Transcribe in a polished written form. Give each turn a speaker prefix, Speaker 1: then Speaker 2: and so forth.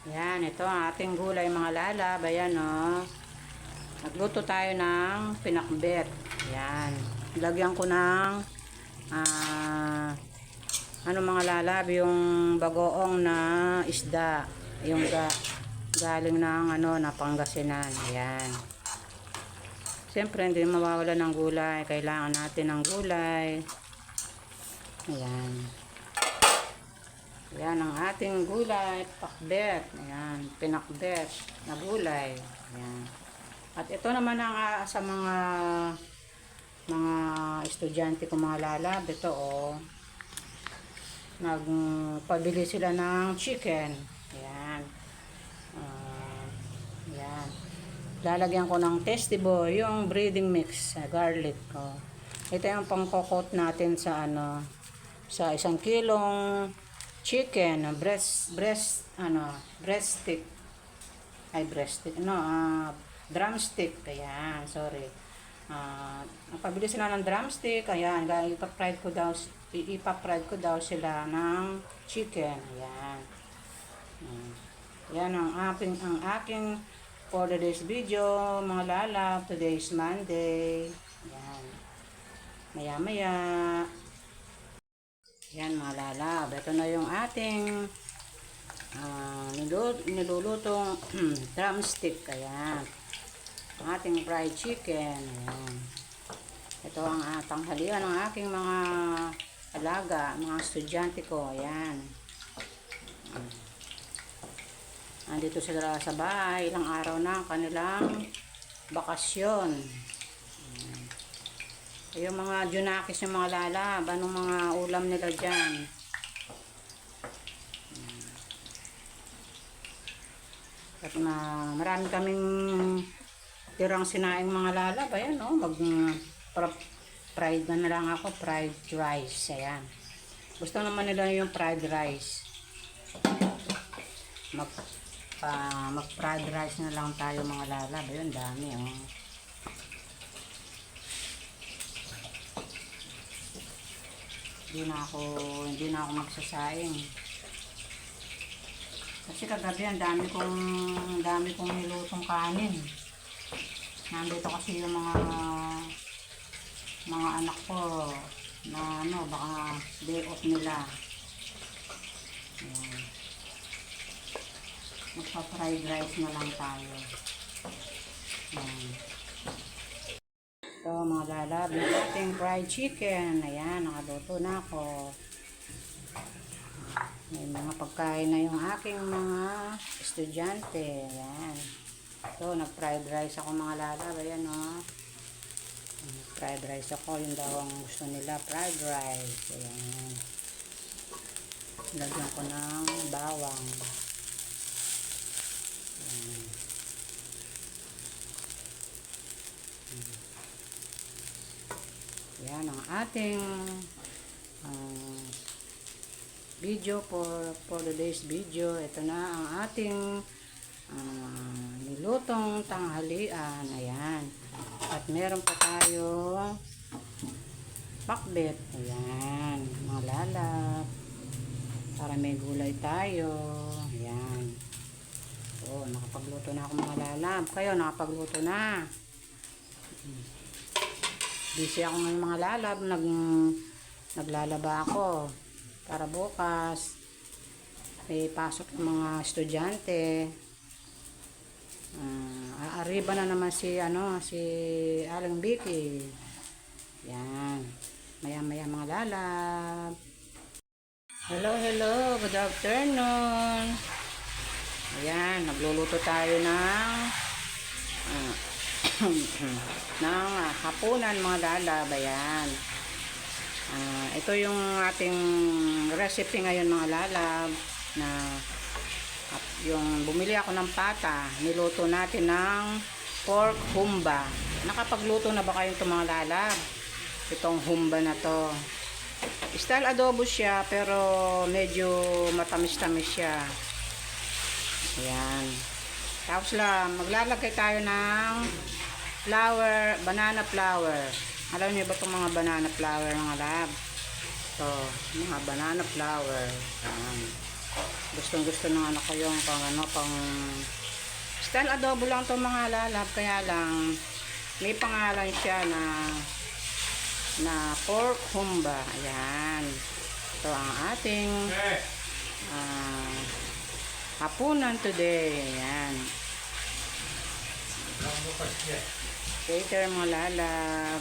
Speaker 1: Yan, ito ang ating gulay mga lalab. Ayan o. Nagluto tayo ng pinakbet. Yan. Lagyan ko ng ano mga lalab, yung bagoong na isda. Yung galing ng na Pangasinan. Ayan. Siyempre hindi mawawala ng gulay. Kailangan natin ng gulay. Ayan. Ayan ang ating gulay, pakbet. Ayan, pinakbet na gulay. Ayan. At ito naman ang sa mga estudyante ko mga lalab. Ito nagpabili sila ng chicken. Ayan. Ayan. Lalagyan ko ng Tasty Boy, yung breading mix, garlic. Ito yung pangkokot natin sa sa 1 kilong chicken, breast stick, drumstick. Ayan, sorry. Pabili sila ng drumstick. Ayan, ipa-fried ko daw sila ng chicken. Ayan. Ayan ang aking for today's video, mga lalab. Today is Monday. Ayan. Maya-maya. Yan mga lalab, ito na yung ating nilulutong drumstick. Ayan, ang ating fried chicken. Ayan. Ito ang tanghalian ng aking mga alaga, mga estudyante ko. Ayan. Andito sila sa bahay, ilang araw na ang kanilang bakasyon. Yung mga junakis, yung mga lalab, anong mga ulam nila dyan? At marami kaming tirang sinaing mga lalab. Ayan fried na lang ako, fried rice. Ayan. Gusto naman nila yung fried rice. Mag fried rice na lang tayo mga lalab. Ayun, dami Hindi na ako magsasaing. Kasi kagabi ang dami kong nilutong kanin. Nandito kasi yung mga anak ko na baka day off nila. Ayan. Magpa-fried rice na lang tayo. Ayan. Ito mga lalab, yung ating fried chicken. Ayan, nakaluto na ako. May mga pagkain na yung aking mga estudyante. Ayan. Ito, nag-fried rice ako mga lalab. Ayan fried rice ako. Yung daw ang gusto nila, fried rice. Ayan. Lagyan ko ng bawang. Ayan. Yan ang ating video for today's video. Ito na ang ating nilutong tanghalian. Ayan. At meron pa tayo pakbet. Ayan. Mga lalab. Para may gulay tayo. Ayan. So, nakapagluto na ako mga lalab. Kayo, nakapagluto na. Busy ako ng mga lalab, naglalaba ako para bukas may pasok ng mga estudyante. Aariba na naman si Aling Vicky. Yan. Maya-maya mga lalab. Hello, good afternoon. Ayan, nagluluto tayo ng hapunan mga lalab. Ayan. Ito yung ating recipe ngayon mga lalab, na yung bumili ako ng pata, niluto natin ng pork humba. Nakapagluto na ba kayo itong mga lalab? Itong humba na to, style adobo siya pero medyo matamis-tamis siya. Ayan. Tapos maglalagay tayo ng flour, banana flour. Alam niyo ba itong mga banana flour mga lab? Ito, mga banana flour. Ayan. Gustong gusto ng anak ko yung pang ano, pang style adobo lang to mga lalab, kaya lang may pangalan siya na pork humba. Ayan. Ito ang ating hapunan today. Ayan. Later mga lalab.